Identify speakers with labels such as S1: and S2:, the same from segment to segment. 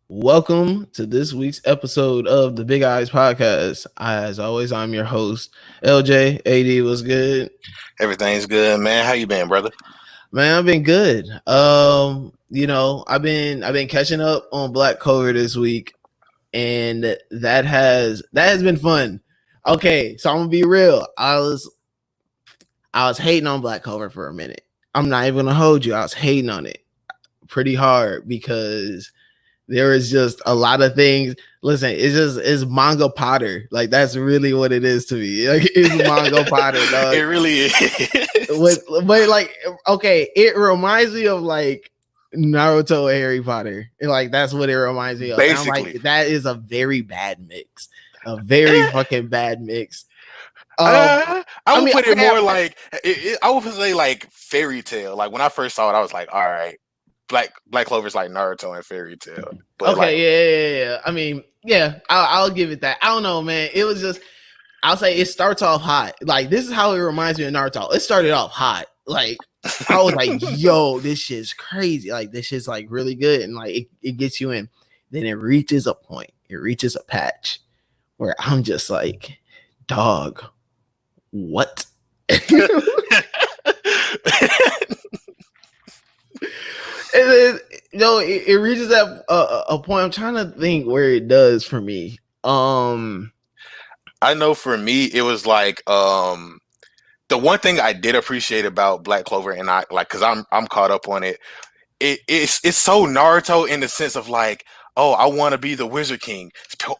S1: Welcome to this week's episode of the Big Eyes Podcast. As always, I'm your host, LJ. AD was good.
S2: Everything's good, man. How you been, brother?
S1: Man, I've been good. I've been catching up on Black Clover this week, and that has been fun. Okay, so I'm gonna be real. I was hating on Black Clover for a minute. I'm not even gonna hold you. I was hating on it pretty hard because there is just a lot of things. Listen, it's manga Potter. Like that's really what it is to me. Like it's manga Potter, dog.
S2: It really is.
S1: But like, okay, it reminds me of like Naruto and Harry Potter. And, like that's what it reminds me of. And I'm like, that is a very bad mix. A very fucking bad mix.
S2: I would put it more like I would say like fairy tale. Like when I first saw it, I was like, all right. Black Clover's like Naruto and Fairy Tail.
S1: But okay, yeah. I mean, yeah, I'll give it that. I don't know, man. It was just, I'll say it starts off hot. Like this is how it reminds me of Naruto. It started off hot. Like I was like, yo, this shit's crazy. Like this shit's like really good, and like it gets you in. Then it reaches a point. It reaches a patch where I'm just like, dog, what? And then, it reaches that a point. I'm trying to think where it does for me.
S2: I know for me, it was like the one thing I did appreciate about Black Clover, and I like because I'm caught up on it. It's so Naruto in the sense of like, oh, I want to be the Wizard King,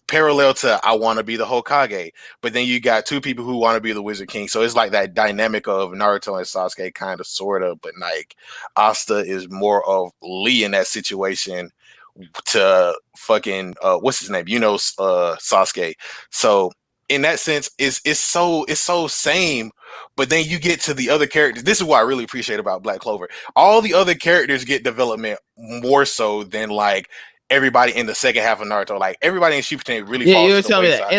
S2: parallel to I want to be the Hokage. But then you got two people who want to be the Wizard King. So it's like that dynamic of Naruto and Sasuke, kind of, sort of. But like Asta is more of Lee in that situation to fucking, what's his name? Sasuke. So in that sense, it's so same. But then you get to the other characters. This is what I really appreciate about Black Clover. All the other characters get development more so than like everybody in the second half of Naruto. Like everybody in Shippuden really falls.
S1: You were telling me that,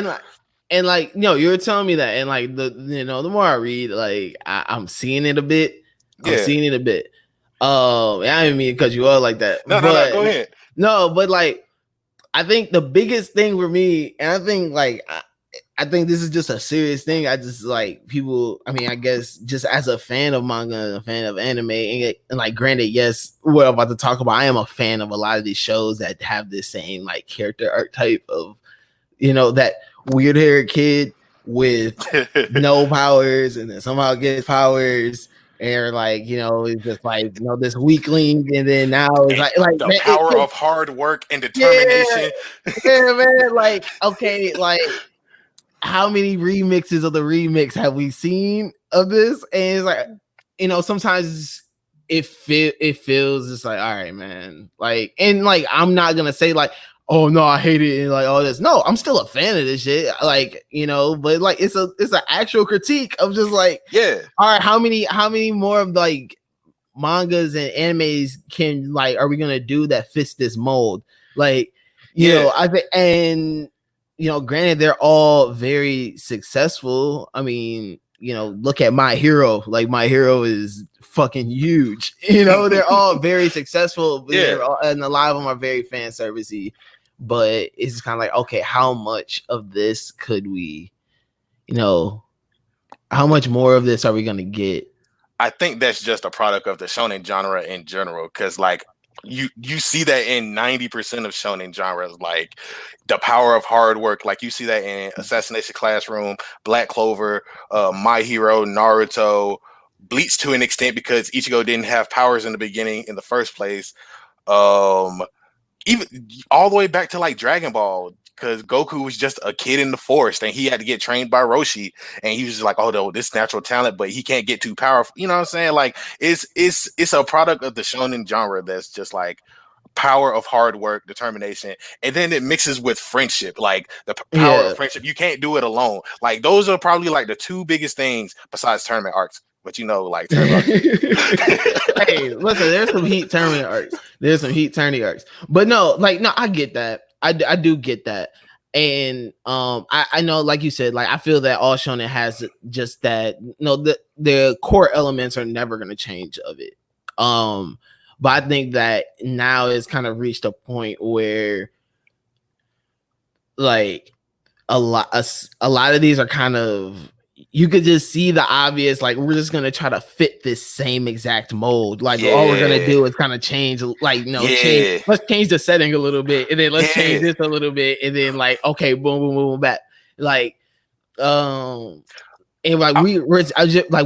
S1: you were telling me that, and like the more I read, like I'm seeing it a bit. I'm seeing it a bit. I didn't mean because you are like that.
S2: No, go ahead.
S1: No, but like I think the biggest thing for me, and I think like I think this is just a serious thing. I just like people. I mean, I guess just as a fan of manga, a fan of anime, and like, granted, yes, what I'm about to talk about, I am a fan of a lot of these shows that have this same like character archetype of, that weird haired kid with no powers, and then somehow gets powers, and like it's just like this weakling, and then now it's like
S2: the power of hard work and determination.
S1: Yeah, man. Like okay, like. How many remixes of the remix have we seen of this? And it's like, sometimes it feels just like, all right, man. Like, and like, I'm not gonna say like, oh no, I hate it and like all this. No, I'm still a fan of this shit. Like, but like it's an actual critique of just like,
S2: yeah.
S1: All right, how many more of like mangas and animes are we gonna do that fits this mold? Like, I think and granted, they're all very successful. I mean, look at My Hero. Like, My Hero is fucking huge. They're all very successful. And a lot of them are very fan servicey. But it's kind of like, okay, how much of this could we, how much more of this are we going to get?
S2: I think that's just a product of the shonen genre in general. Because, like, you see that in 90% of shonen genres, like the power of hard work. Like you see that in Assassination Classroom, Black Clover, My Hero, Naruto, Bleach to an extent because Ichigo didn't have powers in the beginning in the first place. Even all the way back to like Dragon Ball, because Goku was just a kid in the forest and he had to get trained by Roshi, and he was just like, oh no, this natural talent, but he can't get too powerful. You know what I'm saying? Like it's a product of the shonen genre that's just like power of hard work, determination, and then it mixes with friendship, like the power of friendship. You can't do it alone. Like those are probably like the two biggest things besides tournament arcs. But like
S1: hey, listen, there's some heat tournament arcs. There's some heat tourney arcs. But no, I get that. I do get that. And I know, like you said, like I feel that all shonen has just that, the core elements are never gonna change of it. But I think that now it's kind of reached a point where like a lot of these are kind of, you could just see the obvious, like we're just gonna try to fit this same exact mold. Like all we're gonna
S2: Yeah.
S1: do is kind of change, like change.
S2: Yeah.
S1: Let's change the setting a little bit, and then let's change
S2: Yeah.
S1: this a little bit, and then like okay, boom, boom, boom, back. Like and like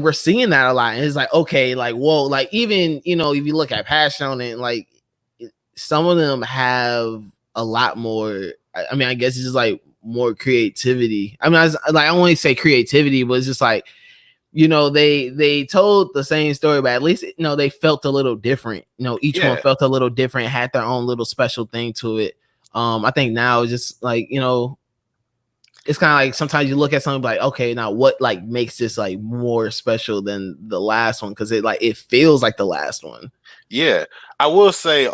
S1: we're seeing that a lot, and it's like okay, like whoa, like even if you look at Passion and like some of them have a lot more. I mean, I guess it's just like more creativity. I mean, I don't want to say creativity, but it's just like they told the same story, but at least they felt a little different. Each one felt a little different, had their own little special thing to it. I think now it's just like it's kind of like sometimes you look at something like, okay, now what like makes this like more special than the last one, because it feels like the last one.
S2: Yeah, I will say,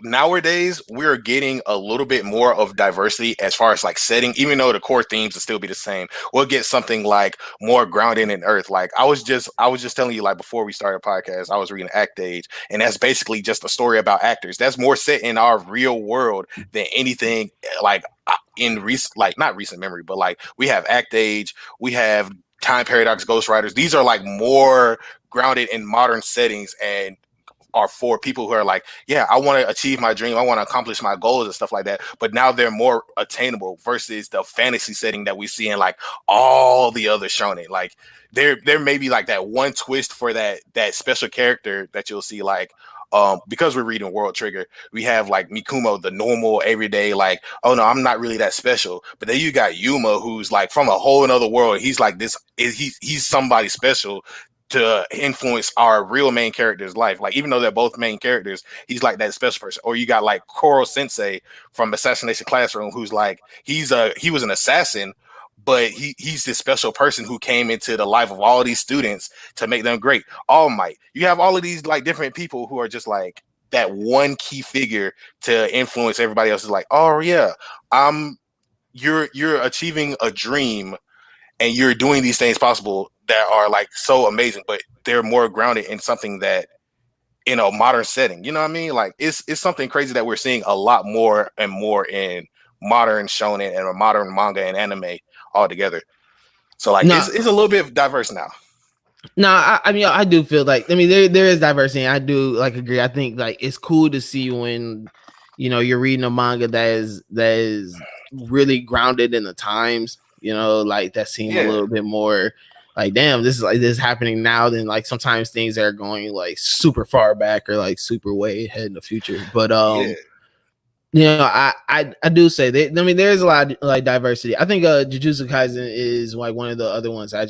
S2: nowadays we're getting a little bit more of diversity as far as like setting, even though the core themes will still be the same. We'll get something like more grounded in earth. Like I was just telling you, like before we started the podcast, I was reading Act Age, and that's basically just a story about actors. That's more set in our real world than anything like in recent, like not recent memory, but like we have Act Age, we have Time Paradox, Ghost Riders. These are like more grounded in modern settings and are for people who are like, yeah, I want to achieve my dream, I want to accomplish my goals and stuff like that. But now they're more attainable versus the fantasy setting that we see in like all the other shonen. Like there may be like that one twist for that special character that you'll see, like because we're reading World Trigger, we have like Mikumo, the normal everyday, like, oh no, I'm not really that special. But then you got Yuma, who's like from a whole another world. He's like this, he's somebody special to influence our real main character's life. Like, even though they're both main characters, he's like that special person. Or you got like Koro Sensei from Assassination Classroom, who's like, he was an assassin, but he's this special person who came into the life of all these students to make them great. All Might. You have all of these like different people who are just like that one key figure to influence everybody else. Is like, oh yeah, you're achieving a dream and you're doing these things possible that are like so amazing, but they're more grounded in something that in a modern setting. You know what I mean? Like it's something crazy that we're seeing a lot more and more in modern shonen and modern manga and anime all together. So like it's a little bit diverse now.
S1: No, I mean I do feel like, I mean there is diversity. I do like agree. I think like it's cool to see when you're reading a manga that is really grounded in the times. Like that seem a little bit more like, damn, this is happening now than like sometimes things that are going like super far back or like super way ahead in the future. But I do say that. I mean, there's a lot of like diversity. I think Jujutsu Kaisen is like one of the other ones. I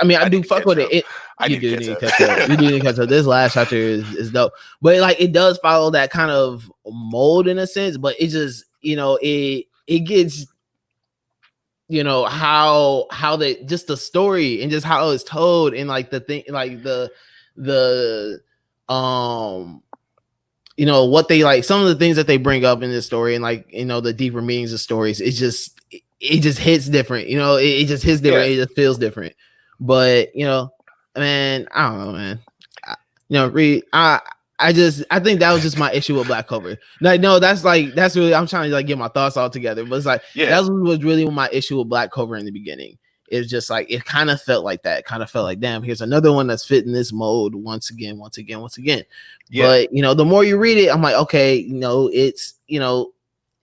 S1: mean, I do fuck with it. You do need to catch up. You do need to catch up. This last chapter is dope, but like it does follow that kind of mold in a sense. But it just it gets how they just the story and just how it's told and like the thing, like the what they like, some of the things that they bring up in this story and like the deeper meanings of stories, it just hits different. It just hits different. It just feels different. But man, I don't know, man. Reed, I think that was just my issue with Black Clover. Like, no, that's really, I'm trying to like get my thoughts all together. But it's like that was really my issue with Black Clover in the beginning. It's just like it kind of felt like that. Kind of felt like, damn, here's another one that's fitting this mode once again. Yeah. But the more you read it, I'm like, okay, it's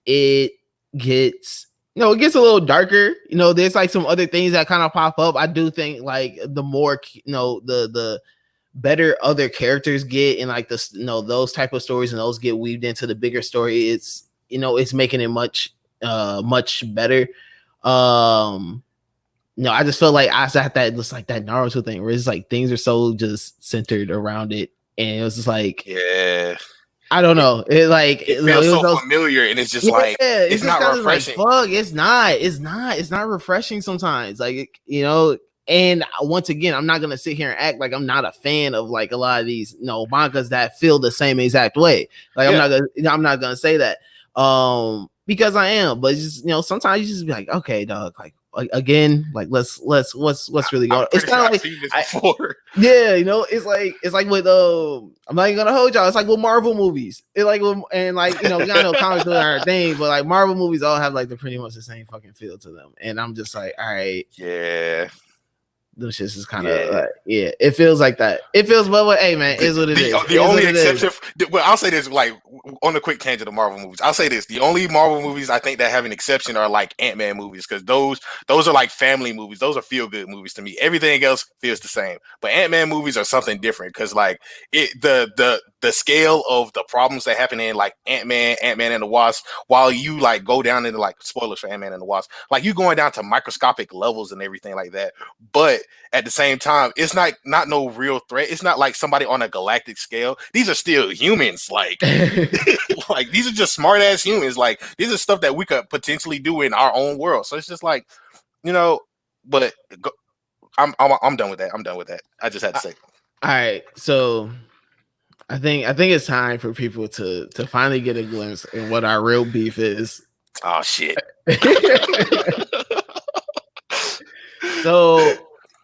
S1: it gets it gets a little darker. There's like some other things that kind of pop up. I do think like the more the better other characters get in like this, those type of stories, and those get weaved into the bigger story, it's it's making it much better. I just feel like I had that just like that Naruto thing where it's like things are so just centered around it, and it was just like, I don't know. It like
S2: it feels so familiar, and it's just like it's not refreshing.
S1: Like, fuck, it's not refreshing sometimes. Like and once again, I'm not gonna sit here and act like I'm not a fan of like a lot of these mangas that feel the same exact way. Like I'm not gonna say that because I am, but just sometimes you just be like, okay, dog, like again, like let's what's really going
S2: I'm
S1: on. It's
S2: pretty
S1: kind
S2: sure
S1: of
S2: I've
S1: like
S2: seen this before.
S1: yeah, it's like with I'm not even gonna hold y'all. It's like with Marvel movies. It like and like we got no comics doing our thing, but like Marvel movies all have like the pretty much the same fucking feel to them. And I'm just like, all right,
S2: Yeah.
S1: those shits is kind of
S2: Yeah.
S1: yeah, it feels like that. It feels but hey man, is what it is.
S2: The only exception, well, I'll say this, like on a quick tangent of Marvel movies, I'll say this: the only Marvel movies I think that have an exception are like Ant-Man movies, because those are like family movies. Those are feel good movies to me. Everything else feels the same, but Ant-Man movies are something different because like the scale of the problems that happen in like Ant-Man and the Wasp, while you like go down into like spoilers for Ant-Man and the Wasp, like you going down to microscopic levels and everything like that, but at the same time, it's not no real threat. It's not like somebody on a galactic scale. These are still humans. Like, like these are just smart ass humans. Like these are stuff that we could potentially do in our own world. So it's just like, but I'm done with that. I'm done with that. I just had to say.
S1: All right, so I think it's time for people to finally get a glimpse in what our real beef is.
S2: Oh shit.
S1: So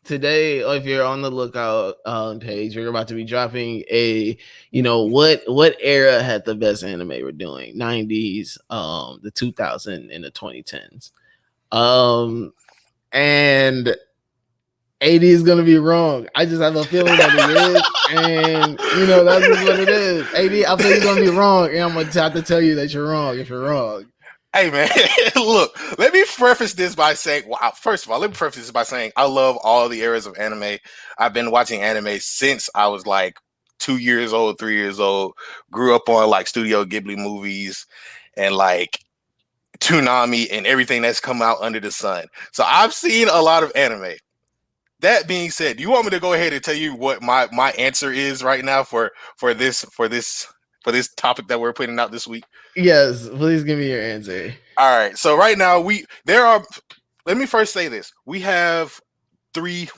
S1: today, if you're on the lookout page, we're about to be dropping a what era had the best anime we're doing. 90s, the 2000 and the 2010s. And 80 is gonna be wrong. I just have a feeling that it is, and that's just what it is. 80, I think it's gonna be wrong, and I'm gonna have to tell you that you're wrong if you're wrong.
S2: Hey man, look, let me preface this by saying, first of all, let me preface this by saying I love all the eras of anime. I've been watching anime since I was like 2 years old, 3 years old. Grew up on like Studio Ghibli movies and like Toonami and everything that's come out under the sun. So I've seen a lot of anime. That being said, do you want me to go ahead and tell you what my answer is right now for this topic that we're putting out this week?
S1: Yes, please give me your answer.
S2: All right. So right now let me first say this. We have three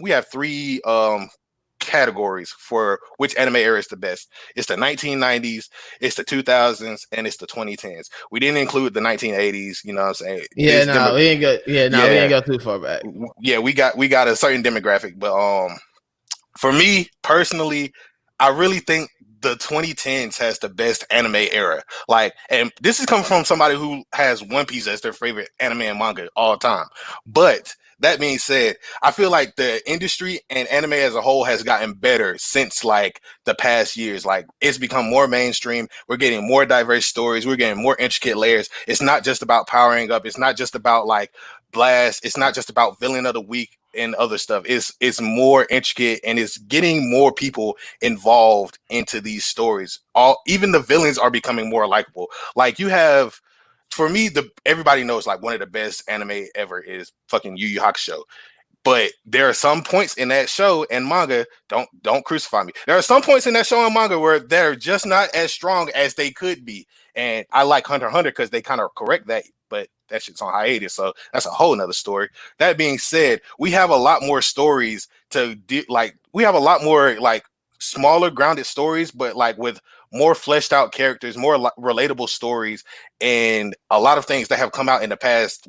S2: categories for which anime era is the best. It's the 1990s, it's the 2000s, and it's the 2010s. We didn't include the 1980s, you know what I'm saying?
S1: Yeah, no, we ain't go. Yeah, no, we ain't go too far back.
S2: Yeah, we got a certain demographic, but for me personally, I really think the 2010s has the best anime era. Like, and this is coming from somebody who has One Piece as their favorite anime and manga all time. But that being said, I feel like the industry and anime as a whole has gotten better since like the past years. Like it's become more mainstream. We're getting more diverse stories. We're getting more intricate layers. It's not just about powering up. It's not just about like blast. It's not just about villain of the week and other stuff. It's more intricate and it's getting more people involved into these stories. Even the villains are becoming more likable. Like you have, for me, everybody knows like one of the best anime ever is fucking Yu Yu Hakusho. But there are some points in that show and manga, don't crucify me. There are some points in that show and manga where they're just not as strong as they could be. And I like Hunter x Hunter because they kind of correct that, but that shit's on hiatus. So that's a whole nother story. That being said, we have a lot more stories to do. Like we have a lot more like smaller grounded stories, but like with more fleshed out characters, more relatable stories, and a lot of things that have come out in the past,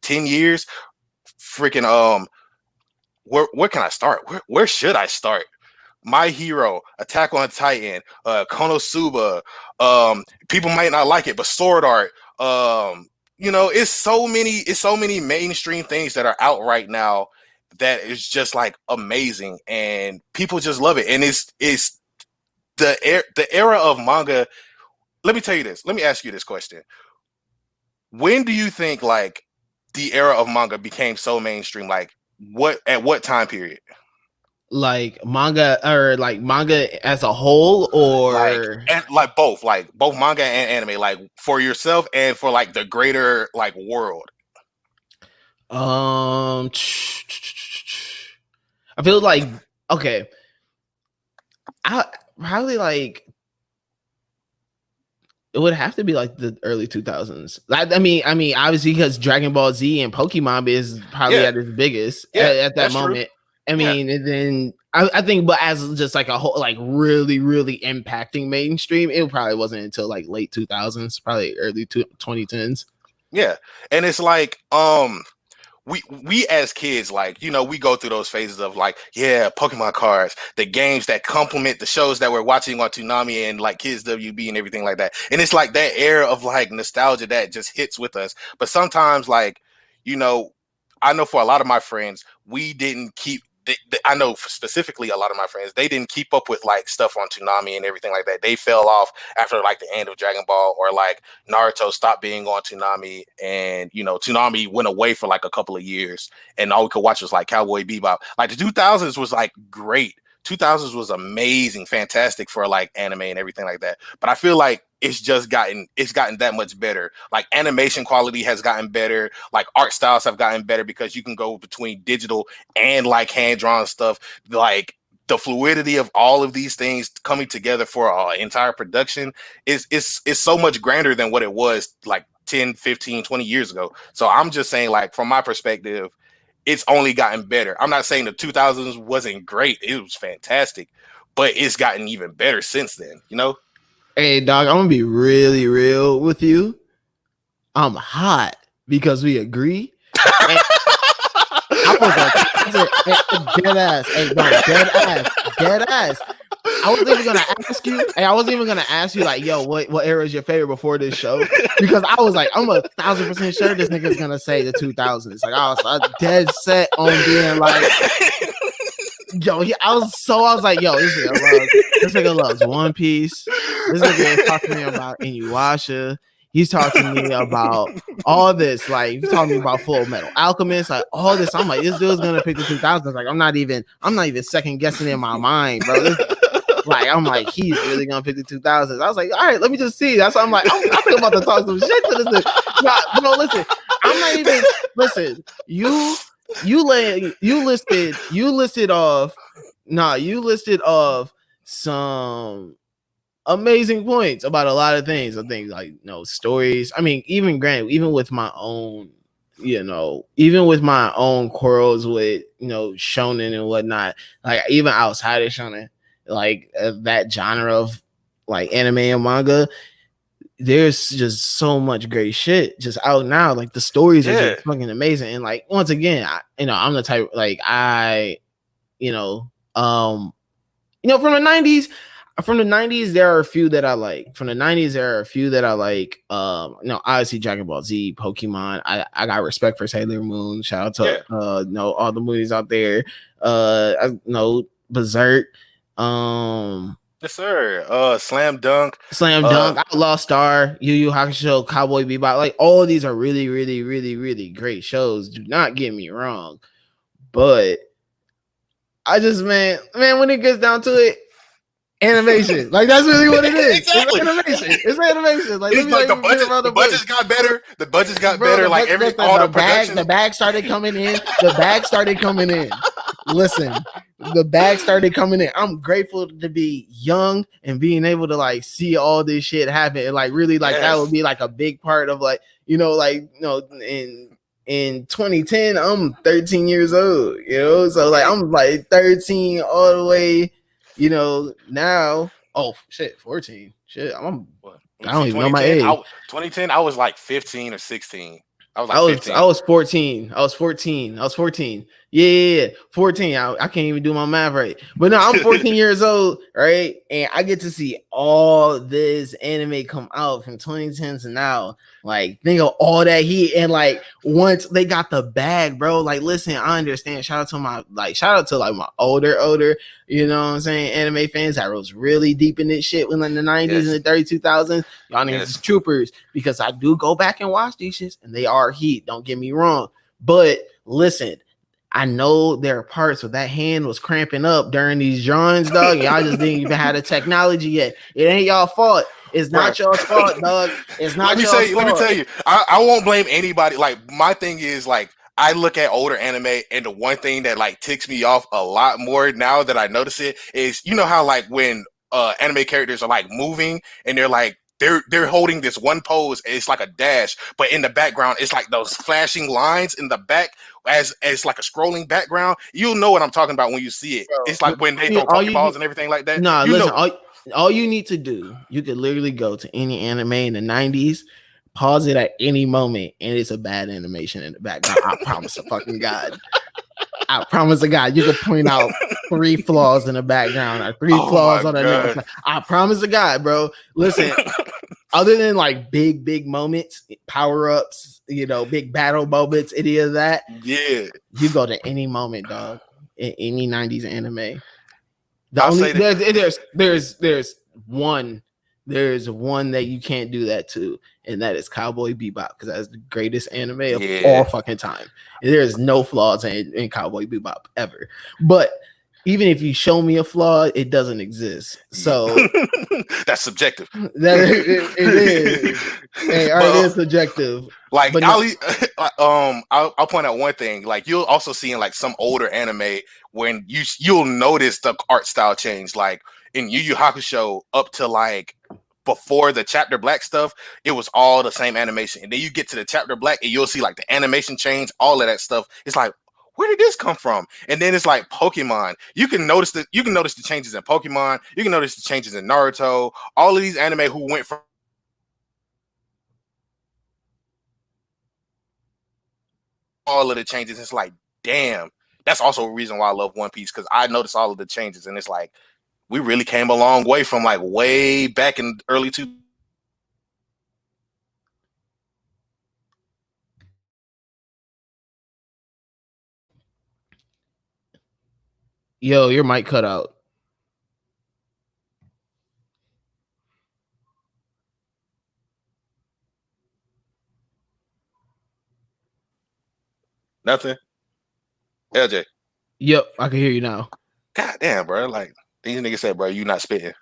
S2: 10 years? Freaking where can I start? Where should I start? My Hero, Attack on Titan, Konosuba. People might not like it, but Sword Art. It's so many mainstream things that are out right now that is just like amazing, and people just love it. And it's the era of manga. Let me tell you this. Let me ask you this question. When do you think like the era of manga became so mainstream? Like at what time period?
S1: Like manga or like manga as a whole, or
S2: like both manga and anime, like for yourself and for like the greater like world.
S1: I feel like okay. I probably like it would have to be like the early 2000s. I mean, obviously because Dragon Ball Z and Pokemon is probably at its biggest at that moment. True. I mean, and then I think, but as just like a whole, like really, really impacting mainstream, it probably wasn't until like late 2000s, probably early 2010s.
S2: Yeah, and it's like we as kids, like, you know, we go through those phases of like, yeah, Pokemon cards, the games that complement the shows that we're watching on Toonami and like Kids WB and everything like that. And it's like that era of like nostalgia that just hits with us. But sometimes, like, you know, I know for a lot of my friends, we didn't keep. I know specifically a lot of my friends, they didn't keep up with like stuff on Toonami and everything like that. They fell off after like the end of Dragon Ball, or like Naruto stopped being on Toonami, and you know Toonami went away for like a couple of years, and all we could watch was like Cowboy Bebop. Like the 2000s was like great. 2000s was amazing, fantastic for like anime and everything like that. But I feel like it's gotten that much better. Like animation quality has gotten better, like art styles have gotten better because you can go between digital and like hand drawn stuff. Like the fluidity of all of these things coming together for an entire production is so much grander than what it was like 10, 15, 20 years ago. So I'm just saying, like, from my perspective, it's only gotten better. I'm not saying the 2000s wasn't great. It was fantastic, but it's gotten even better since then, you know?
S1: Hey, dog, I'm gonna be really real with you. I'm hot because we agree. And I was dead ass. Hey, no, dead ass. I wasn't even gonna ask you. Hey, I wasn't even gonna ask you like, yo, what era is your favorite before this show? Because I was like, I'm 1,000% sure this nigga's gonna say the 2000s. Like I was dead set on being like, yo, I was like, yo, this nigga loves One Piece. This nigga is talking to me about Inuyasha. He's talking to me about all this. Like, he's talking to me about Full Metal Alchemist, like all this. I'm like, this dude's gonna pick the 2000s. Like, I'm not even second guessing in my mind, bro. Like, I'm like, he's really gonna pick the 2000s. I was like, all right, let me just see. That's why I'm like, I think I'm about to talk some shit to this dude. No, listen, I'm not even listen. You listed off some amazing points about a lot of things. I think like stories. I mean, even with my own, even with my own quarrels with shonen and whatnot, like even outside of shonen, like that genre of like anime and manga, there's just so much great shit just out now. Like the stories are just fucking amazing. And like once again, I'm the type like from the 90s. From the 90s, there are a few that I like. Obviously Dragon Ball Z, Pokemon. I got respect for Sailor Moon. Shout out to all the movies out there. Berserk.
S2: Yes, sir. Slam Dunk,
S1: Outlaw Star, Yu Yu Hakusho, Cowboy Bebop. Like all of these are really, really, really, really great shows. Do not get me wrong, but I just man, when it gets down to it, animation. Like that's really what it is. Exactly. It's animation. Like
S2: the budgets got better. The budgets got better. Like
S1: the bag started coming in. Listen, the bag started coming in. I'm grateful to be young and being able to like see all this shit happen. And like really like that would be like a big part of like, in 2010, I'm 13 years old, so like I'm like 13 all the way, now. Oh shit, 14. Shit, I don't even know my age.
S2: 2010, I was like 15 or 16. I
S1: was 14. I was 14. Yeah. 14. I can't even do my math right. But no, I'm 14 years old, right? And I get to see all this anime come out from 2010 to now. Like, think of all that heat. And like, once they got the bag, bro, like, listen, I understand. Shout out to my older, anime fans that was really deep in this shit when in the 90s and the 2000s. Y'all niggas is troopers, because I do go back and watch these shits and they are heat. Don't get me wrong. But listen, I know there are parts where that hand was cramping up during these drawings, dog. Y'all just didn't even have the technology yet. It ain't y'all fault. It's not y'all's fault, dog. It's not y'all's fault.
S2: Let me tell you, I won't blame anybody. Like, my thing is, like, I look at older anime, and the one thing that, like, ticks me off a lot more now that I notice it is, how, like, when anime characters are, like, moving, and they're, like, they're holding this one pose, it's like a dash, but in the background, it's like those flashing lines in the back as like a scrolling background. You'll know what I'm talking about when you see it. It's like when they throw Pokeballs and everything like that.
S1: Nah, listen, all you need to do, you could literally go to any anime in the 90s, pause it at any moment, and it's a bad animation in the background. I promise to fucking God. I promise to God, you can point out 3 flaws in the background or 3
S2: Oh
S1: flaws
S2: my
S1: on that
S2: god.
S1: nigga. I promise to God, bro. Listen, other than like big moments, power ups, you know, big battle moments, any of that,
S2: Yeah.
S1: you go to any moment, dog, in any 90s anime. The
S2: I'll
S1: only
S2: say that.
S1: there's one that you can't do that to, and that is Cowboy Bebop, because that's the greatest anime of all
S2: Yeah.
S1: fucking time. And there's no flaws in Cowboy Bebop ever. But even if you show me a flaw, it doesn't exist. So
S2: That's subjective.
S1: that it is. Hey, all right, it
S2: But
S1: is subjective.
S2: like
S1: But no,
S2: I'll point out one thing. Like you'll also see in like some older anime when you'll notice the art style change. Like in Yu Yu Hakusho, up to like before the chapter black stuff, it was all the same animation. And then you get to the chapter black and you'll see like the animation change, all of that stuff. It's like, where did this come from? And then it's like Pokemon. You can notice the changes in Pokemon. You can notice the changes in Naruto. All of these anime who went from all of the changes. It's like, damn. That's also a reason why I love One Piece, because I noticed all of the changes, and it's like we really came a long way from like way back in early two.
S1: yo, your mic cut out.
S2: Nothing. LJ.
S1: Yep, I can hear you now.
S2: God damn, bro. Like these niggas said, bro, you not spitting.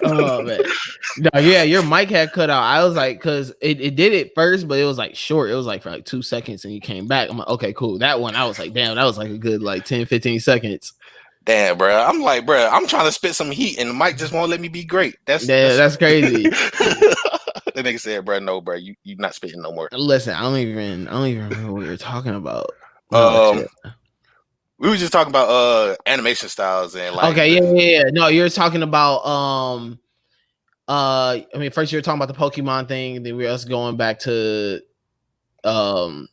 S1: Oh man, no, yeah, your mic had cut out. I was like, because it did it first, but it was like short. It was like for like 2 seconds, and you came back. I'm like, okay, cool. That one, I was like, damn, that was like a good like 10-15 seconds.
S2: Damn, bro. I'm like, bro, I'm trying to spit some heat, and the mic just won't let me be great. That's
S1: Crazy.
S2: The nigga said, bro, no, bro, you not spitting no more.
S1: Listen, I don't even remember what we were talking about.
S2: We were just talking about animation styles and like
S1: okay, yeah. No, you're talking about I mean, first you were talking about the Pokemon thing, then we were us going back to us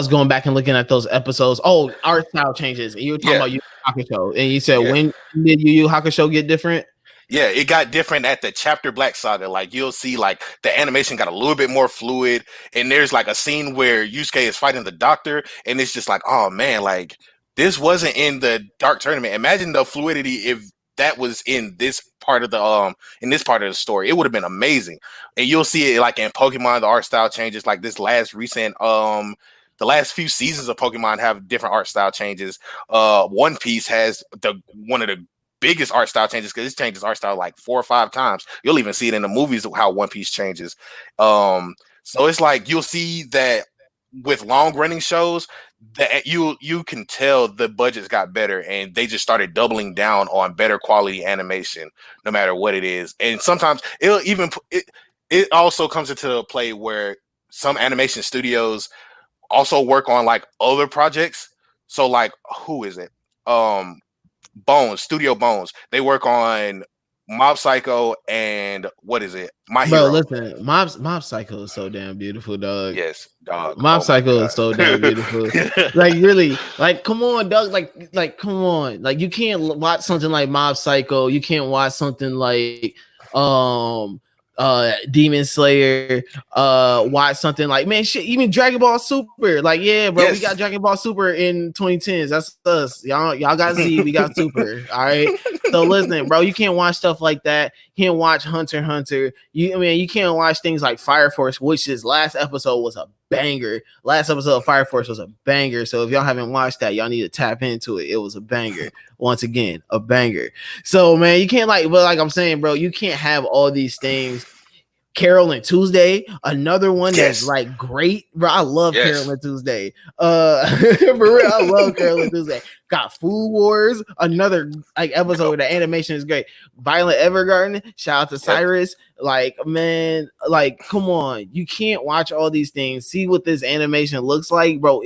S1: going back and looking at those episodes. Oh, art style changes. And you were talking about Yu Yu Hakusho, and you said when did Yu Yu Hakusho get different?
S2: Yeah, it got different at the Chapter Black saga. Like you'll see, like the animation got a little bit more fluid, and there's like a scene where Yusuke is fighting the doctor, and it's just like, oh man, like this wasn't in the Dark Tournament. Imagine the fluidity if that was in this part of the story. It would have been amazing. And you'll see it like in Pokemon, the art style changes. Like this last recent the last few seasons of Pokemon have different art style changes. One Piece has one of the biggest art style changes, because it changes art style like 4 or 5 times. You'll even see it in the movies how One Piece changes. So it's like you'll see that with long running shows that you can tell the budgets got better, and they just started doubling down on better quality animation no matter what it is. And sometimes it also comes into play where some animation studios also work on like other projects. So like, who is it? Studio Bones. They work on Mob Psycho and what is it? My Hero.
S1: Listen, Mob Psycho is so damn beautiful, dog.
S2: Yes, dog.
S1: Mob Psycho is so damn beautiful. Like really, like come on, dog. Like come on. Like you can't watch something like Mob Psycho. You can't watch something like Demon Slayer, watch something like, man, shit, even Dragon Ball Super. Like, yeah, bro, we got Dragon Ball Super in 2010s. That's us. Y'all got Z, we got Super. All right. So listen, bro, you can't watch stuff like that. You can't watch Hunter x Hunter. You can't watch things like Fire Force, which his last episode was a banger. Last episode of Fire Force was a banger. So if y'all haven't watched that, y'all need to tap into it. It was a banger. Once again, a banger. So man, you can't but like I'm saying, bro, you can't have all these things. Carol and Tuesday, another one that's like great, bro. I love Carol and Tuesday. For real, I love Carol and Tuesday. Got Food Wars, another like episode where the animation is great. Violet Evergarden, shout out to Cyrus. Like, man, like, come on, you can't watch all these things. See what this animation looks like, bro.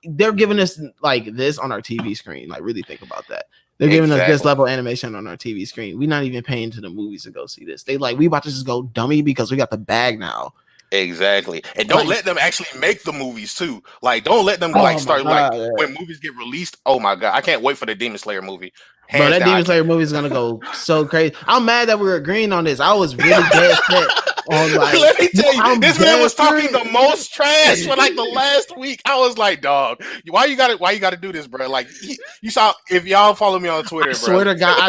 S1: They're giving us like this on our TV screen. Like, really think about that. They're giving us this
S2: Exactly.
S1: level of animation on our TV screen. We're not even paying to the movies to go see this. They like we about to just go dummy because we got the bag now.
S2: Exactly. And don't
S1: Like,
S2: let them actually make the movies too. Like, don't let them like
S1: oh my
S2: start like
S1: god, yeah.
S2: when movies get released. Oh my god, I can't wait for the Demon Slayer movie.
S1: Bro,
S2: Hands
S1: that
S2: down, I
S1: Demon
S2: can't.
S1: Slayer movie is gonna go so crazy. I'm mad that we're agreeing on this. I was really dead set on like,
S2: Let me tell you,
S1: I'm
S2: this man
S1: dead
S2: was talking
S1: serious.
S2: the most trash for like the last week. I was like, dog, why you got to Why you got to do this, bro? Like, you saw if y'all follow me on Twitter, bro.
S1: I swear to God,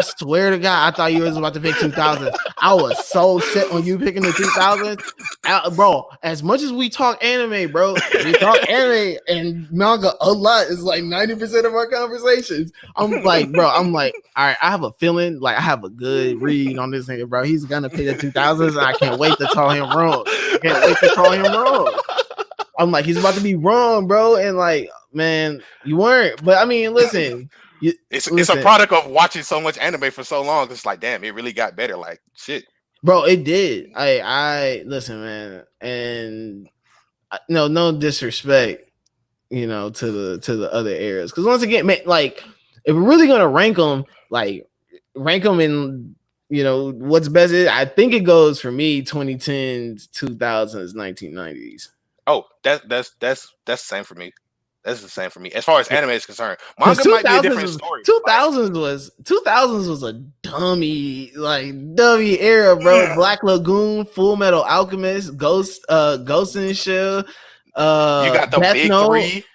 S1: I thought you was about to pick 2000s. I was so set on you picking the 2000s. Bro, as much as we talk anime, bro, we talk anime and manga a lot. It's like 90% of our conversations. I'm like, bro, all right, I have a feeling, like I have a good read on this nigga, bro. He's gonna pick the 2000s, and I can't wait to call him wrong. I can't wait to call him wrong. I'm like, he's about to be wrong, bro. And like, man, you weren't. But I mean, listen,
S2: It's a product of watching so much anime for so long. It's like, damn, it really got better. Like, shit.
S1: bro, it did. I listen, man, and no disrespect, to the other eras, because once again, man, like if we're really gonna rank them, like rank them in, what's best. I think it goes for me 2010s, 2000s, 1990s.
S2: Oh, that's the same for me. That's the same for me. As far as anime is concerned,
S1: Because
S2: manga might be a different story.
S1: 2000s was a dummy era, bro. Black Lagoon, Full Metal Alchemist, Ghost in Shell,
S2: you got the
S1: Death
S2: big
S1: Note.
S2: three,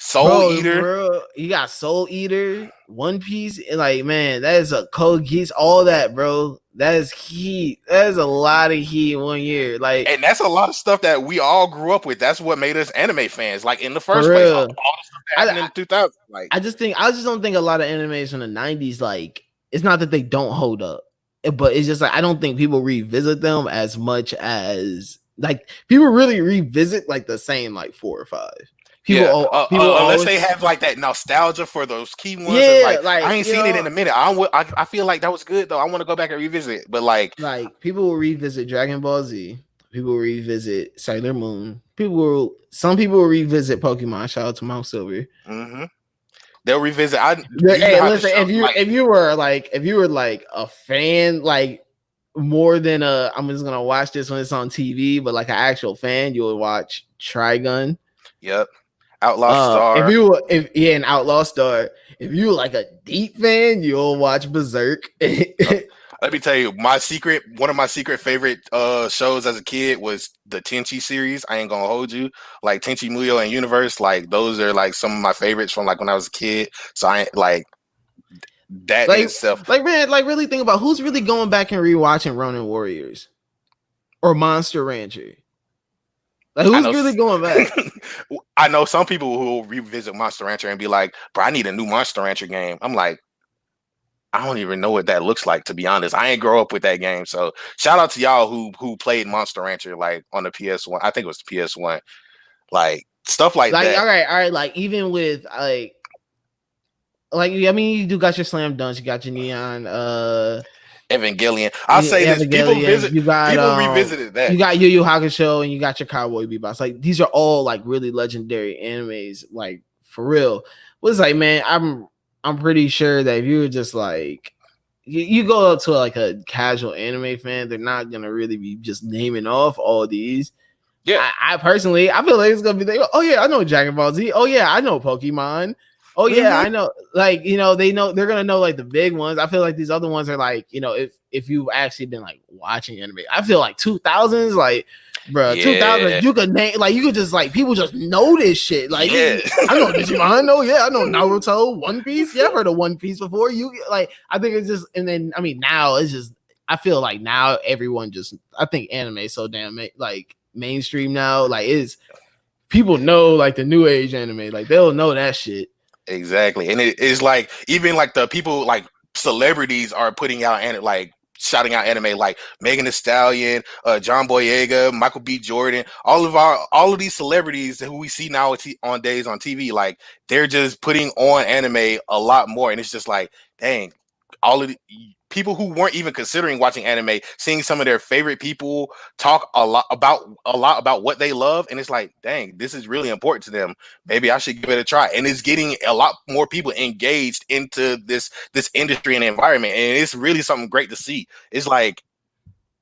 S2: Soul Eater.
S1: Bro, you got Soul Eater, One Piece, and like, man, that is a Code Geass, all that, bro. That is heat. That is a lot of heat in 1 year. Like,
S2: and that's a lot of stuff that we all grew up with. That's what made us anime fans. Like in the first place, all the stuff that happened in 2000. Like,
S1: I just don't think a lot of animes from the 90s, like, it's not that they don't hold up, but it's just like I don't think people revisit them as much as like people really revisit like the same like 4 or 5. People
S2: unless they have like that nostalgia for those key ones.
S1: Yeah,
S2: like I ain't seen it in a minute. I feel like that was good though. I want to go back and revisit it. But like
S1: people will revisit Dragon Ball Z. People will revisit Sailor Moon. Some people will revisit Pokemon. Shout out to Mount Silver.
S2: Mm-hmm. They'll revisit.
S1: Listen, if you were like a fan, like more than I'm just gonna watch this when it's on TV, but like an actual fan, you would watch Trigun.
S2: Yep. Outlaw Star.
S1: An Outlaw Star. If you were like a deep fan, you'll watch Berserk.
S2: Let me tell you, one of my secret favorite shows as a kid was the Tenchi series. I ain't gonna hold you. Like Tenchi Muyo and Universe, like those are like some of my favorites from like when I was a kid. So I like that in itself.
S1: Like, man, like really think about who's really going back and rewatching Ronin Warriors or Monster Rancher. Like, who's really going back?
S2: I know some people who will revisit Monster Rancher and be like, bro, I need a new Monster Rancher game. I'm like, I don't even know what that looks like, to be honest. I ain't grow up with that game. So shout out to y'all who played Monster Rancher like on the PS1. I think it was the PS1. Like stuff like that.
S1: All right. Like even with like I mean, you do got your Slam Dunks, you got your Neon
S2: Evangelion. I'll say this: people revisited that.
S1: You got Yu Yu Hakusho and you got your Cowboy Bebop. Like these are all like really legendary animes, like for real. Was like, man, I'm pretty sure that if you were just like you go up to like a casual anime fan, they're not gonna really be just naming off all these.
S2: Yeah,
S1: I personally, I feel like it's gonna be like, oh yeah, I know Dragon Ball Z. Oh yeah, I know Pokemon. Oh yeah, I know. Like, they're gonna know like the big ones. I feel like these other ones are like, if you've actually been like watching anime, I feel like 2000s, like, bro, 2000s, you could name like you could just like people just know this shit. Like, I know Digimon. Oh yeah, I know Naruto, One Piece. Yeah, I've heard of One Piece before. I think it's just, and then I mean now it's just, I feel like now everyone just, I think anime is so damn like mainstream now. Like people know like the new age anime, like they'll know that shit.
S2: Exactly. And it is like even like the people like celebrities are putting out and like shouting out anime like Megan Thee Stallion, John Boyega, Michael B. Jordan, all of these celebrities who we see now on days on TV, like they're just putting on anime a lot more. And it's just like, dang, all of people who weren't even considering watching anime, seeing some of their favorite people talk a lot about what they love, and it's like, dang, this is really important to them. Maybe I should give it a try. And it's getting a lot more people engaged into this industry and environment, and it's really something great to see. It's like,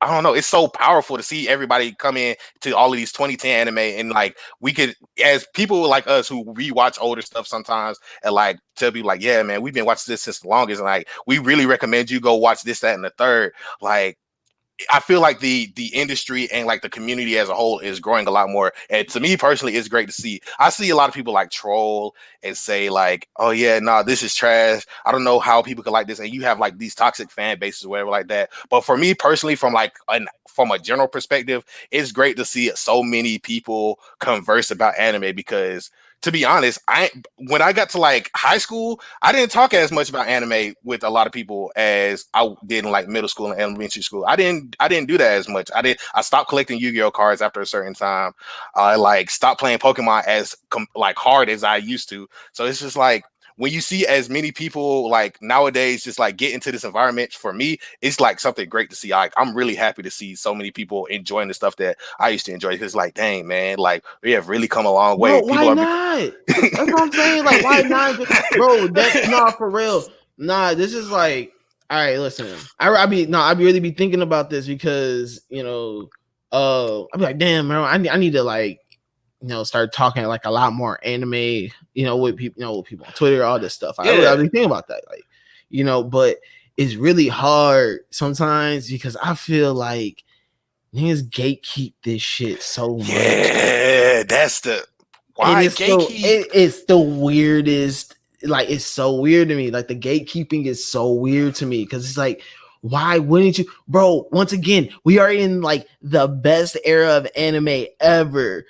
S2: I don't know. It's so powerful to see everybody come in to all of these 2010 anime, and like we could, as people like us who rewatch older stuff sometimes, and like tell people like, yeah, man, we've been watching this since the longest, and like we really recommend you go watch this, that, and the third. Like, I feel like the industry and like the community as a whole is growing a lot more. And to me personally, it's great to see. I see a lot of people like troll and say like, oh yeah, nah, this is trash. I don't know how people could like this. And you have like these toxic fan bases or whatever like that. But for me personally, from a general perspective, it's great to see so many people converse about anime because, to be honest, when I got to like high school, I didn't talk as much about anime with a lot of people as I did in like middle school and elementary school. I didn't do that as much. I stopped collecting Yu-Gi-Oh cards after a certain time. I like stopped playing Pokemon as like hard as I used to. So it's just like, when you see as many people like nowadays just like get into this environment, for me, it's like something great to see. I'm really happy to see so many people enjoying the stuff that I used to enjoy. Because like, dang man, like we have really come a long way.
S1: Bro, why not? That's what I'm saying. Like, why not, bro? That's not for real. Nah, this is like, all right. Listen, I be really be thinking about this because I'd be like, damn, bro, I need to like, start talking like a lot more anime, with people, with people on Twitter, all this stuff. I be thinking about that, like, but it's really hard sometimes because I feel like niggas gatekeep this shit so much.
S2: Yeah, that's the why gatekeep.
S1: It's the weirdest. Like, it's so weird to me. Like, the gatekeeping is so weird to me because it's like, why wouldn't you, bro? Once again, we are in like the best era of anime ever,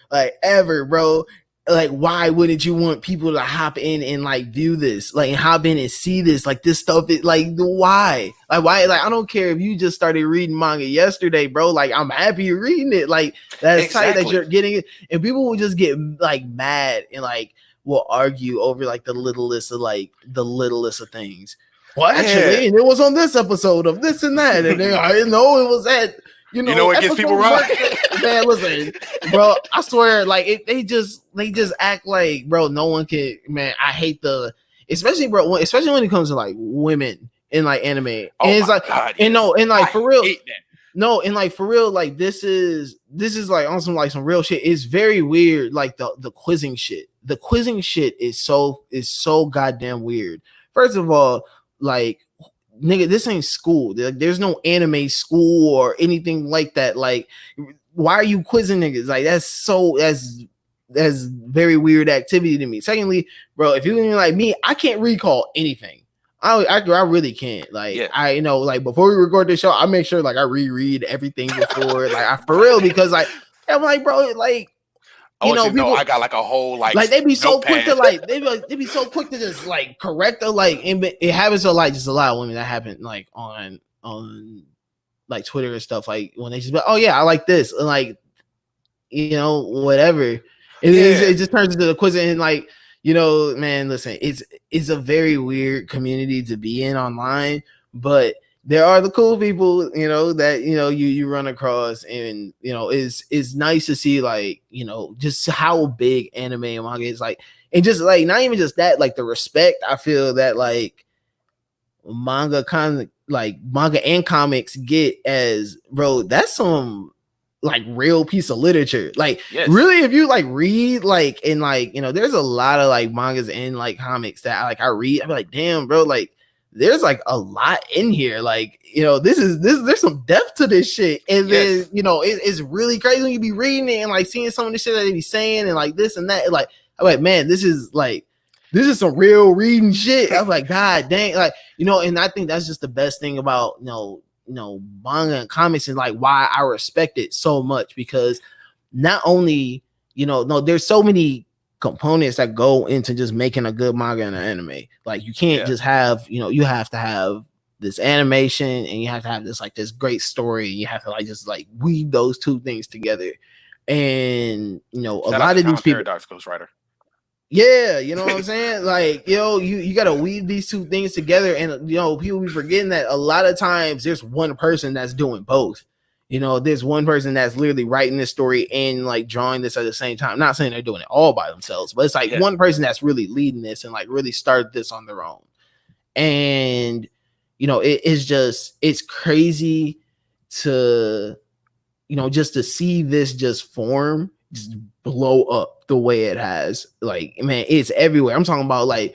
S1: bro. Like, why wouldn't you want people to hop in and like view this, like hop in and see this, like this stuff? Is like, why? Like, I don't care if you just started reading manga yesterday, bro. Like, I'm happy you're reading it. Like, that's tight that you're getting it, and people will just get like mad and like will argue over like the littlest of things. Well, actually, and it was on this episode of this and that, and I didn't know it was that. You know
S2: what gets people wrong?
S1: Man, listen, bro. I swear, like they just act like, bro, no one can. Man, I hate especially when it comes to like women in like anime. And it's like, God, and no, and like for real, no, and like for real, like this is like on some real shit. It's very weird, like the quizzing shit. The quizzing shit is so goddamn weird. First of all, like, nigga, this ain't school. There's no anime school or anything like that. Like, why are you quizzing niggas? Like, that's very weird activity to me. Secondly, bro, if you're like me, I can't recall anything. I really can't. Like, yeah. I like before we record this show, I make sure like I reread everything before, like for real, because like I'm like, bro, like.
S2: People, I got like a whole like
S1: they be so quick to like they be so quick to just like correct the like, and it happens to like just a lot of women that happen like on like Twitter and stuff, like when they just be like, oh yeah, I like this, and like whatever. It just turns into the quiz, and like man, listen, it's a very weird community to be in online, but there are the cool people, that you run across, and it's nice to see like just how big anime and manga is, like, and just like not even just that, like the respect I feel that like manga and comics get as, bro, that's some like real piece of literature. Like, yes. Really, if you like read like and like there's a lot of like mangas and like comics that I read, I'm like, damn, bro, like there's like a lot in here. Like, there's some depth to this shit. And then, it's really crazy when you be reading it and like seeing some of the shit that they be saying and like this and that. Like, I'm like, man, this is some real reading shit. I'm like, God dang. Like, and I think that's just the best thing about, manga and comics, and like why I respect it so much, because not only, there's so many components that go into just making a good manga and an anime. Like, you can't just have, you have to have this animation, and you have to have this great story, and you have to like just like weave those two things together. And a lot of these people,
S2: Paradox Ghostwriter.
S1: Yeah, you know what I'm saying? Like, you gotta weave these two things together, and people be forgetting that a lot of times there's one person that's doing both. There's one person that's literally writing this story and like drawing this at the same time. I'm not saying they're doing it all by themselves, but it's like one person that's really leading this and like really started this on their own. And it's crazy to just to see this just form, just blow up the way it has. Like, man, it's everywhere. I'm talking about like,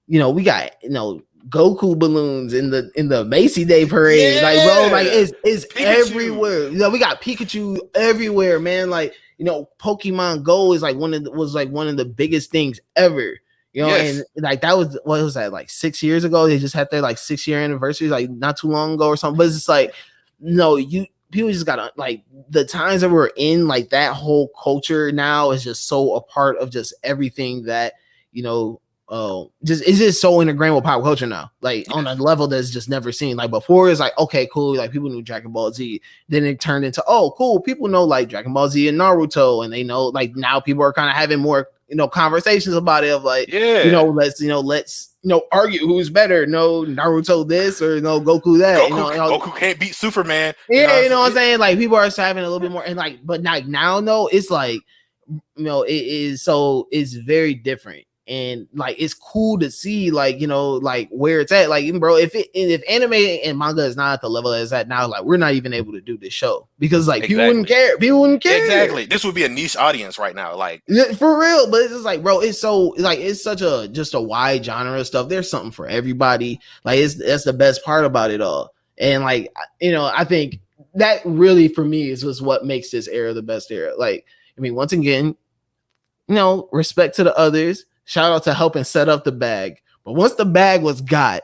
S1: we got Goku balloons in the Macy Day parade. Like, bro, like it's everywhere. We got Pikachu everywhere, man. Like, Pokemon Go is like one of the biggest things ever. And like that was what was that, like 6 years ago? They just had their like 6-year anniversary, like not too long ago or something. But it's just like, no, people just gotta, like, the times that we're in, like that whole culture now is just so a part of just everything that it's just so ingrained with pop culture now, like on a level that's just never seen. Like before, it's like, okay, cool, like people knew Dragon Ball Z, then it turned into, oh cool, people know like Dragon Ball Z and Naruto, and they know, like, now people are kind of having more conversations about it, of like, let's argue who's better, Naruto this or Goku that.
S2: Goku can't beat Superman.
S1: Yeah, you know what I'm saying? Like people are having a little bit more, and like, but like now, no, it's like, it is, so it's very different. And like it's cool to see, like, like where it's at. Like, bro, if anime and manga is not at the level that it's at now, like we're not even able to do this show, because like people wouldn't care.
S2: Exactly. This would be a niche audience right now, like,
S1: for real. But it's just like, bro, it's so like, it's such a just a wide genre of stuff. There's something for everybody. Like that's the best part about it all. And like, I think that really for me is what makes this era the best era. Like, I mean, once again, respect to the others. Shout out to helping set up the bag. But once the bag was got,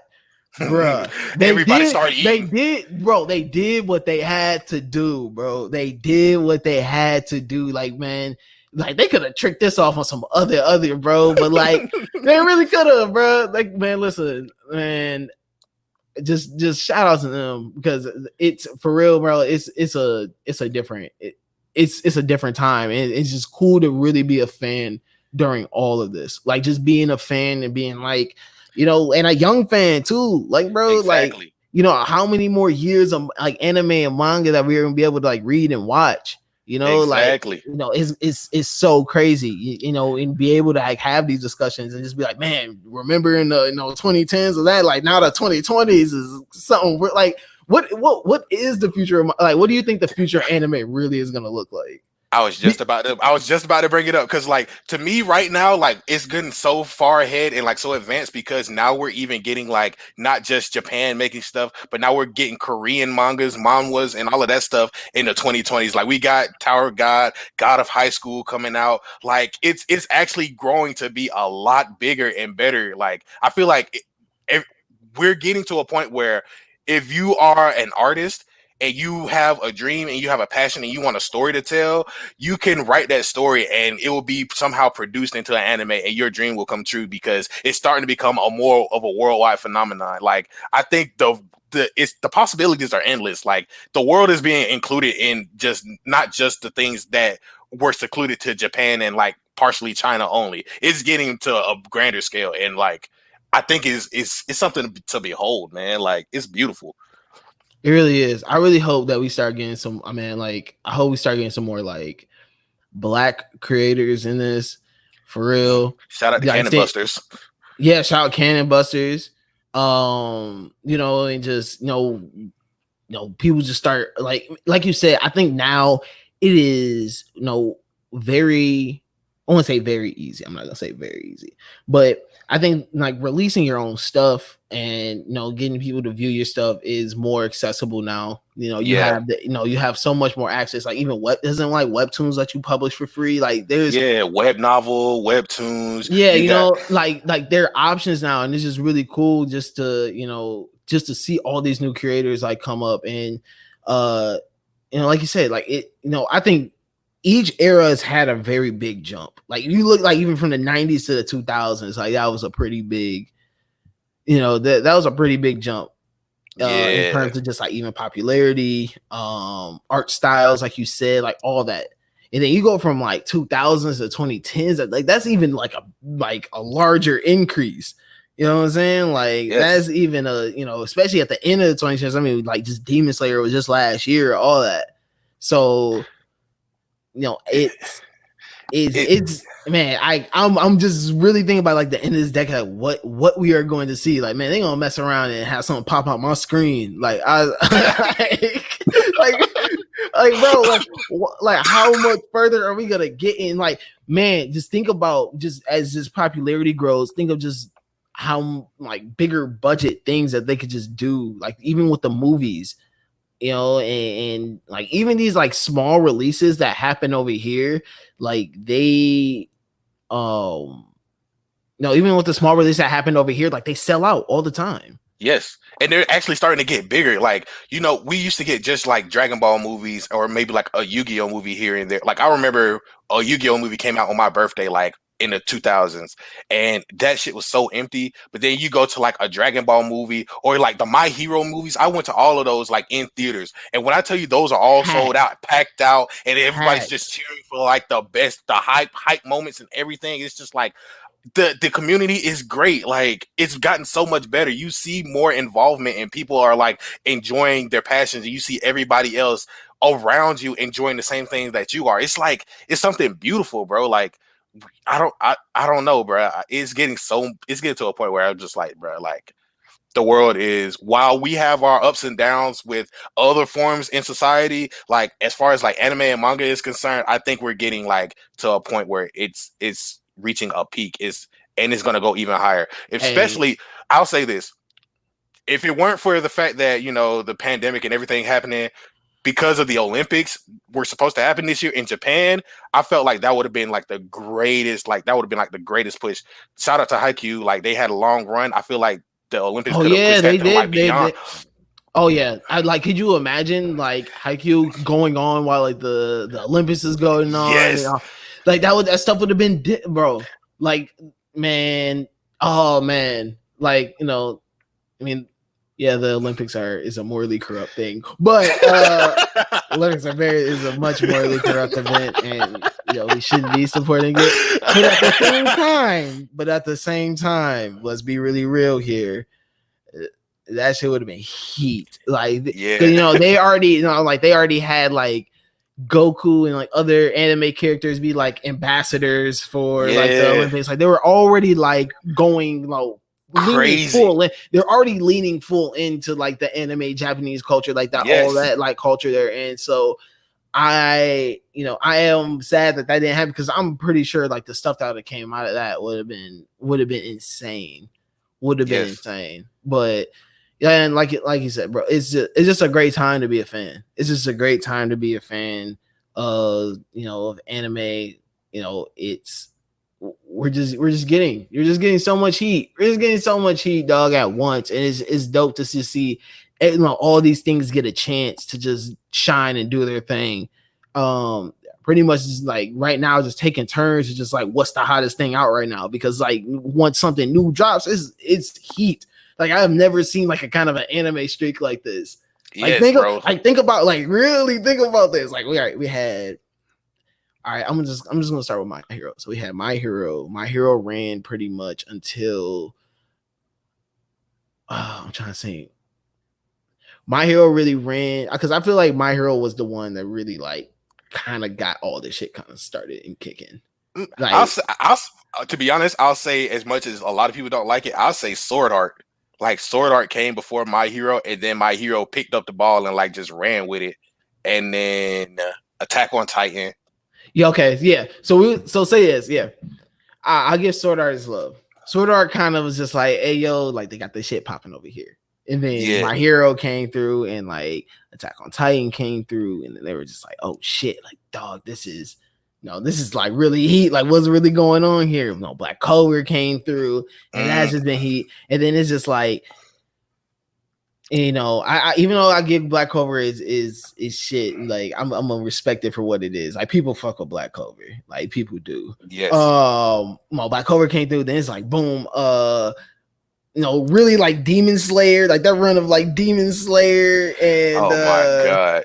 S1: bruh,
S2: everybody started eating.
S1: They did what they had to do, bro. They did what they had to do. Like, man, like they could have tricked this off on some other, bro. But like, they really could have, bro. Like, man, listen, man, just shout out to them, because it's for real, bro. It's a different time, and it's just cool to really be a fan during all of this, like just being a fan and being like, and a young fan too, like, bro, exactly. Like, how many more years of like anime and manga that we're gonna be able to like read and watch,
S2: exactly.
S1: Like, it's so crazy, and be able to like have these discussions and just be like, man, remember in the 2010s of that, like now the 2020s is something like, what is the future of, like, what do you think the future anime really is gonna look like?
S2: I was just about to bring it up, because like, to me right now, like it's getting so far ahead and like so advanced, because now we're even getting like not just Japan making stuff, but now we're getting Korean manhwas and all of that stuff in the 2020s. Like we got Tower of God, God of High School coming out. Like it's actually growing to be a lot bigger and better. Like I feel like we're getting to a point where if you are an artist and you have a dream and you have a passion and you want a story to tell, you can write that story and it will be somehow produced into an anime and your dream will come true, because it's starting to become a more of a worldwide phenomenon. Like I think the possibilities are endless. Like the world is being included in just not just the things that were secluded to Japan and like partially China only. It's getting to a grander scale, and like I think it's something to behold, man. Like it's beautiful.
S1: It really is. I really hope that we start getting some, I hope we start getting some more like Black creators in this, for real.
S2: Shout out to Cannon Busters.
S1: Yeah, shout out Cannon Busters. And just, people just start like you said, I think now it is, very, I want to say very easy. I'm not gonna say very easy, but I think like releasing your own stuff and getting people to view your stuff is more accessible now. You have you have so much more access. Like even doesn't like webtoons let you publish for free. Like there's
S2: web novel, webtoons.
S1: Like there are options now, and it's just really cool just to see all these new creators like come up, and like you said, like it. I think each era has had a very big jump. Like you look like even from the 90s to the 2000s, like that was a pretty big, that was a pretty big jump in terms of just like even popularity, art styles, like you said, like all that. and then you go from like 2000s to 2010s, like that's even like a larger increase. You know what I'm saying? Like
S2: Yes.
S1: that's even especially at the end of the 2010s. I mean, like just Demon Slayer was just last year, all that. So
S2: It, it
S1: it's man, I'm just really thinking about like the end of this decade, what we are going to see. Like, man, they gonna mess around and have something pop out my screen. Like like, bro, like how much further are we gonna get in? Like, man, just think about just as this popularity grows, think of just how like bigger budget things that they could just do, like even with the movies, and like even these like small releases that happen over here, like they no, even with the small release that happened over here, like they sell out all the time.
S2: Yes. And they're actually starting to get bigger. Like, we used to get just like Dragon Ball movies or maybe like a Yu-Gi-Oh movie here and there. Like, I remember a Yu-Gi-Oh movie came out on my birthday, like in the 2000s, and that shit was so empty. But then you go to like a Dragon Ball movie or like the My Hero movies. I went to all of those like in theaters. And when I tell you those are all sold out, packed out, and everybody's just cheering for like the best, the hype moments and everything. It's just like, the community is great. Like, it's gotten so much better. You see more involvement and people are like enjoying their passions, and you see everybody else around you enjoying the same things that you are. It's like, it's something beautiful, bro. Like, I don't know, bro. It's getting to a point where I'm just like, bro, like, the world is, while we have our ups and downs with other forms in society, like as far as like anime and manga is concerned, I think we're getting like to a point where it's reaching a peak, and it's going to go even higher. Especially, I'll say this: if it weren't for the fact that the pandemic and everything happening, because of the Olympics were supposed to happen this year in Japan, I felt like that would have been like the greatest, push. Shout out to Haikyuu, like they had a long run. I feel like the Olympics could have pushed that to like beyond.
S1: Oh yeah, I like. Could you imagine like Haikyuu going on while like the Olympics is going on?
S2: Yes.
S1: And, like that stuff would have been, bro. Like, man, oh man, like I mean, yeah, the Olympics is a morally corrupt thing, but Olympics is a much morally corrupt event, and we shouldn't be supporting it. But at the same time, let's be really real here. That shit would have been heat. Like, yeah, they already had like Goku and like other anime characters be like ambassadors for like the Olympics. Like they were already like going crazy. They're already leaning full into like the anime Japanese culture, like that, all that like culture there. And so I am sad that didn't happen, because I'm pretty sure like the stuff that would have came out of that would have been insane. Insane. But yeah, and like you said, bro, it's just a great time to be a fan. It's just a great time to be a fan of of anime. It's you're just getting so much heat. We're just getting so much heat, dog, at once, and it's dope to just see all these things get a chance to just shine and do their thing. Pretty much just like right now, just taking turns to just like what's the hottest thing out right now, because like once something new drops, it's heat. Like, I have never seen like a kind of an anime streak like this. Like, think about really think about this. Like, we had. All right, I'm just gonna start with My Hero. So we had My Hero. My Hero ran pretty much until. I'm trying to think. My Hero really ran, because I feel like My Hero was the one that really like kind of got all this shit kind of started and kicking. Like,
S2: I'll to be honest, I'll say, as much as a lot of people don't like it, I'll say Sword Art. Like, Sword Art came before My Hero, and then My Hero picked up the ball and like just ran with it. And then Attack on Titan.
S1: Yeah, okay, yeah. So say this, yeah. I'll give Sword Art his love. Sword Art kind of was just like, hey yo, like they got this shit popping over here. And then My Hero came through, and like Attack on Titan came through, and then they were just like, oh shit, like dog, this is like really heat. Like, what's really going on here? Black Clover came through, and that's just been heat. And then it's just like, I even though I give Black Clover is shit, like I'm gonna respect it for what it is. Like, people fuck with Black Clover, like people do.
S2: Yes.
S1: Black Clover came through, then it's like boom, really like Demon Slayer, like that run of like Demon Slayer, and
S2: oh my god.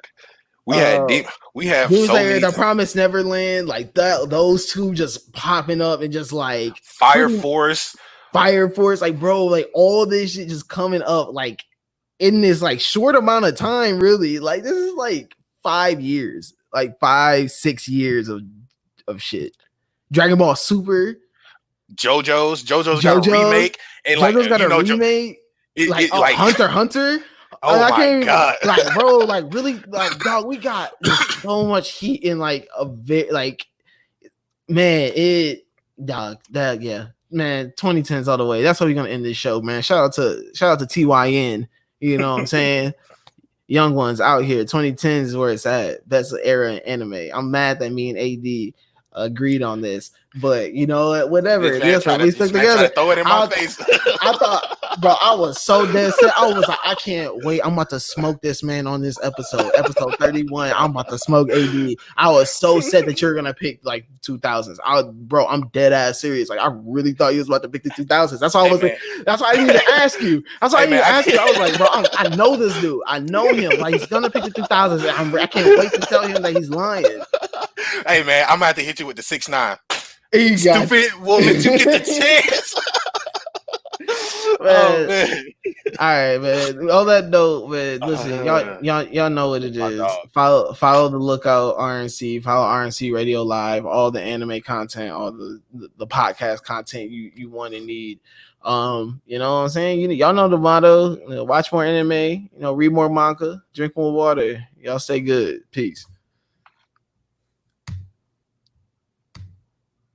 S2: We had deep. We have
S1: Demon
S2: so
S1: Slayer,
S2: many
S1: The Promised Neverland, like that. Those two just popping up and just like
S2: Fire Force.
S1: Fire Force, like bro, like all this shit just coming up like in this like short amount of time. Really, like this is like 5 years, like 5-6 years of shit. Dragon Ball Super,
S2: JoJo's got a
S1: JoJo's,
S2: remake, and like
S1: JoJo's got
S2: you
S1: a
S2: know,
S1: remake. Like
S2: it like
S1: Hunter x Hunter.
S2: oh
S1: I
S2: my
S1: can't even
S2: god,
S1: like, bro, like really, like dog. We got just so much heat in like a bit, like man, it dog that yeah, man. 2010s all the way. That's how we're gonna end this show, man. Shout out to TYN. You know what I'm saying? Young ones out here. 2010s is where it's at. That's the era in anime. I'm mad that me and AD agreed on this, but you know what? Whatever. Listen, we stuck together.
S2: Throw it in my face.
S1: I thought, bro, I was so dead set. I was like, I can't wait. I'm about to smoke this man on this episode 31. I'm about to smoke AD. I was so set that you're gonna pick like 2000s. Bro, I'm dead ass serious. Like, I really thought you was about to pick the 2000s. That's why I was like, that's why I didn't even ask you. That's why I didn't even ask you. I was like, bro, I know this dude. I know him. Like, he's gonna pick the 2000s. I can't wait to tell him that he's lying.
S2: Hey man, I'm gonna have to hit you with the 6ix9ine.
S1: Stupid
S2: will let you get the chance.
S1: Man. Oh, man. All right, man. On that note, man. Listen, y'all know what it is. Follow the Lookout RNC. Follow RNC Radio Live. All the anime content, all the podcast content you want and need. You know what I'm saying? Y'all know the motto. Watch more anime. Read more manga. Drink more water. Y'all stay good. Peace.